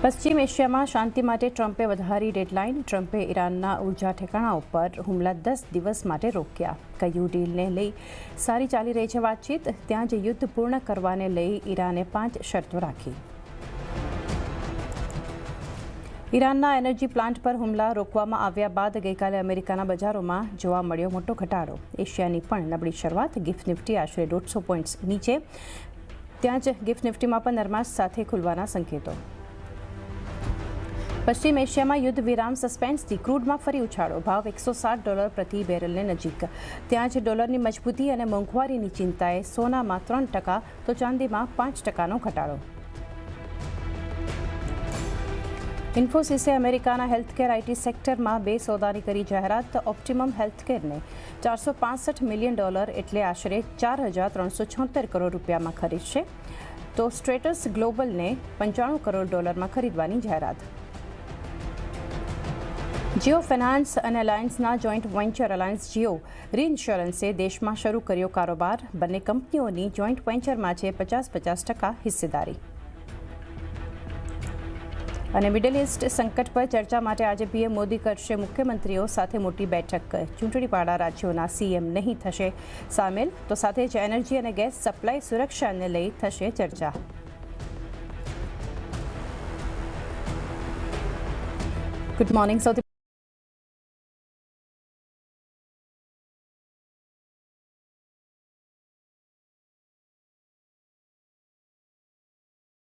પશ્ચિમ એશિયામાં શાંતિ માટે ટ્રમ્પે વધારી ડેડલાઇન. ટ્રમ્પે ઈરાનના ઉર્જા ઠેકાણા ઉપર હુમલા 10 દિવસ માટે રોક્યા. કહ્યું, ડીલને લઈ સારી ચાલી રહી છે વાતચીત. ત્યાં જ યુદ્ધ પૂર્ણ કરવાને લઈ ઈરાને 5 શરતો રાખી. ઈરાનના એનર્જી પ્લાન્ટ પર હુમલા રોકવામાં આવ્યા બાદ ગઈકાલે અમેરિકાના બજારોમાં જોવા મળ્યો મોટો ઘટાડો. એશિયાની પણ નબળી શરૂઆત. ગિફ્ટ નિફ્ટી આશરે 150 પોઈન્ટ્સ નીચે. ત્યાં જ ગિફ્ટ નિફ્ટીમાં પણ નરમાશ સાથે ખુલવાના સંકેતો. પશ્ચિમ એશિયામાં યુદ્ધ વિરામ સસ્પેન્સથી ક્રૂડમાં ફરી ઉછાળો. ભાવ $160 પ્રતિ બેરલને નજીક. ત્યાં જ ડોલરની મજબૂતી અને મોંઘવારીની ચિંતાએ સોનામાં 3% તો ચાંદીમાં 5%નો ઘટાડો. ઇન્ફોસિસે અમેરિકાના હેલ્થકેર આઈટી સેક્ટરમાં 2 સોદાની કરી જાહેરાત. ઓપ્ટિમમ હેલ્થકેરને $465 મિલિયન એટલે આશરે 4,376 કરોડ રૂપિયામાં ખરીદશે, તો સ્ટ્રેટસ ગ્લોબલને $95 કરોડ ખરીદવાની જાહેરાત. જીઓ ફાઇનાન્સ અને અલાયન્સના જોઈન્ટ વેન્ચર અલાયન્સ જીઓ રીઇન્સ્યોરન્સે દેશમાં શરૂ કર્યો કારોબાર. બંને કંપનીઓની જોઈન્ટ વેન્ચરમાં છે 50% હિસ્સેદારી. અને મિડલ ઇસ્ટ સંકટ પર ચર્ચા માટે આજે પીએમ મોદી કરશે મુખ્યમંત્રીઓ સાથે મોટી બેઠક. ચૂંટણીવાળા રાજ્યોના સીએમ નહીં થશે સામેલ, તો સાથે જ એનર્જી અને ગેસ સપ્લાય સુરક્ષાને લઈ થશે ચર્ચા. Good morning. સૌથી